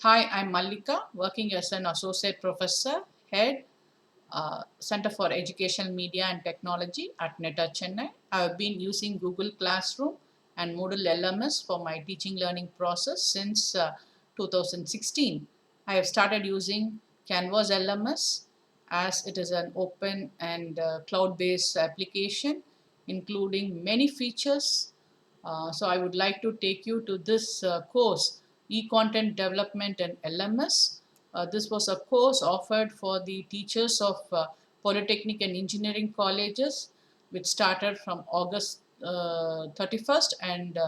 Hi, I'm Mallika, working as an associate professor, head, Center for Educational Media and Technology at NETA Chennai. I have been using Google Classroom and Moodle LMS for my teaching learning process since 2016. I have started using Canvas LMS as it is an open and cloud-based application, including many features. So I would like to take you to this course, E-Content Development and LMS. This was a course offered for the teachers of Polytechnic and Engineering colleges, which started from August 31st and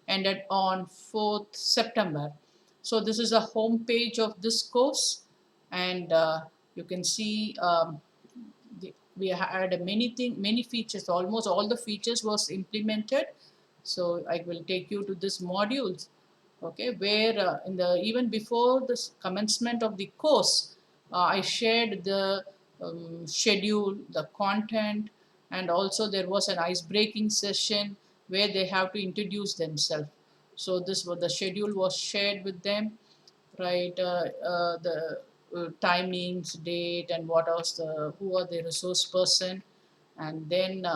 ended on 4th September. So this is a home page of this course, and you can see we had many features. Almost all the features was implemented. So I will take you to this modules, okay, where in the even before this commencement of the course, I shared the schedule, the content, and also there was an ice breaking session where they have to introduce themselves. So this was the schedule was shared with them, right? The timings, date, and what else, the who are the resource person, and then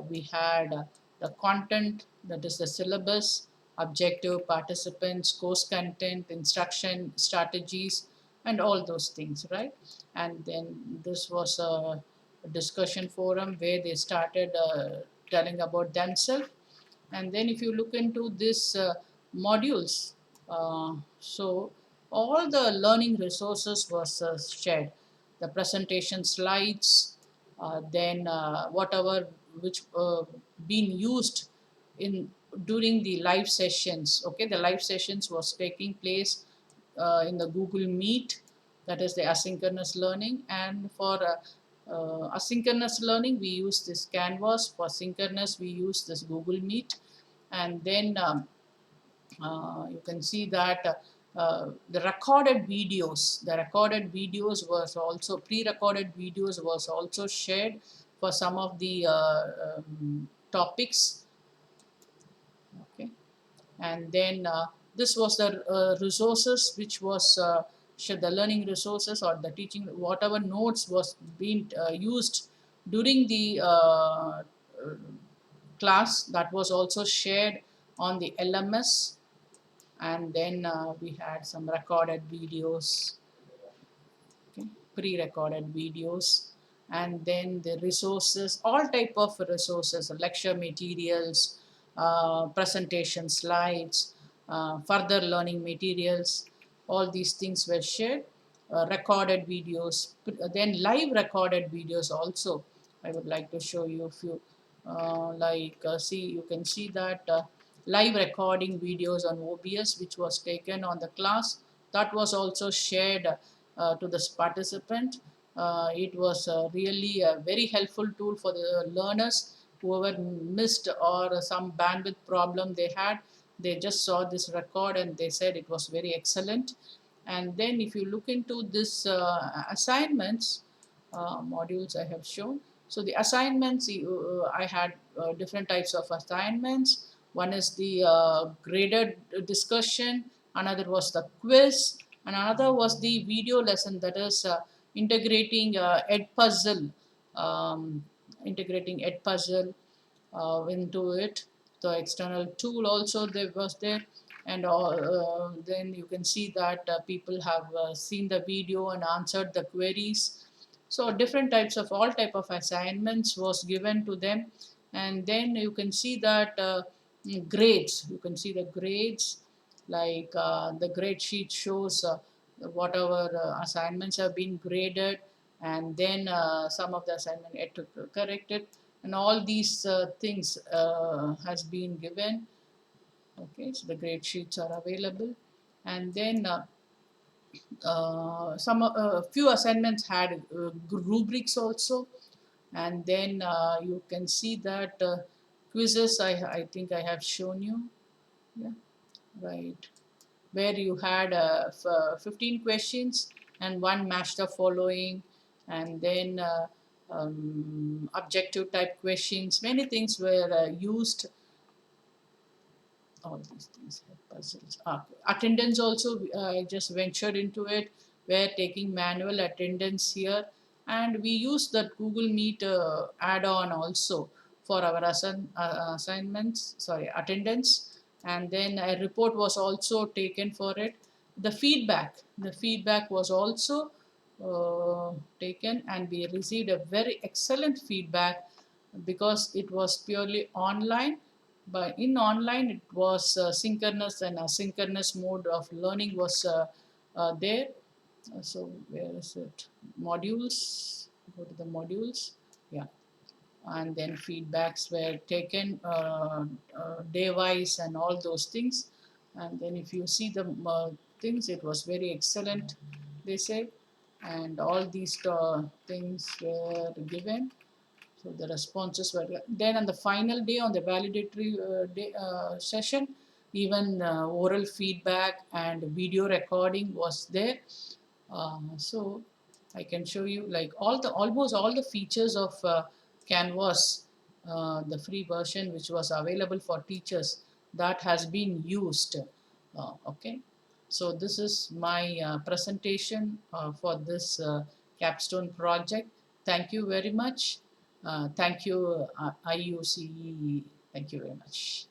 we had the content, that is the syllabus, objective, participants, course content, instruction, strategies, and all those things, right? And then this was a discussion forum where they started telling about themselves. And then if you look into this modules, so all the learning resources was shared, the presentation slides, then whatever which been used in during the live sessions. Okay, the live sessions was taking place in the Google Meet, that is the asynchronous learning. And for asynchronous learning, we use this Canvas. For synchronous, we use this Google Meet. And then you can see that the recorded videos was also, pre-recorded videos was also shared for some of the topics. Okay, and then this was the resources which was the learning resources or the teaching, whatever notes was being used during the class, that was also shared on the LMS. And then we had some recorded videos, okay, pre-recorded videos, and then the resources, all type of resources, lecture materials, presentation slides, further learning materials, all these things were shared. Recorded videos, then live recorded videos also. I would like to show you a few, see, you can see that live recording videos on OBS which was taken on the class, that was also shared to this participant. It was really a very helpful tool for the learners. Whoever missed or some bandwidth problem they had, they just saw this record and they said it was very excellent. And then if you look into this assignments, modules I have shown. So the assignments, I had different types of assignments. One is the graded discussion, another was the quiz, and another was the video lesson, that is integrating Edpuzzle, um, integrating Edpuzzle into it. The external tool also there was there, and then you can see that people have seen the video and answered the queries. So different types of, all type of assignments was given to them. And then you can see that grades, you can see the grades, like the grade sheet shows whatever assignments have been graded, and then some of the assignment yet to correct it, and all these things has been given. Okay, so the grade sheets are available. And then some few assignments had rubrics also. And then you can see that quizzes, I think I have shown you, yeah, right, where you had 15 questions and one match the following, and then objective type questions, many things were used. all these things have puzzles. Attendance also, I just ventured into it. We're taking manual attendance here, and we use that Google Meet add-on also for our assignments. Sorry, attendance, and then a report was also taken for it. The feedback was also taken, and we received a very excellent feedback because it was purely online. But in online it was synchronous and asynchronous mode of learning was there. So where is it? Modules. Go to the modules. Yeah, and then feedbacks were taken day wise and all those things. And then if you see the things, it was very excellent, they say. And all these things were given. So the responses were then on the final day, on the validatory session, even oral feedback and video recording was there. So I can show you like almost all the features of Canvas, the free version which was available for teachers, that has been used. Okay, so this is my presentation for this capstone project. Thank you very much. Thank you, IUCE. Thank you very much.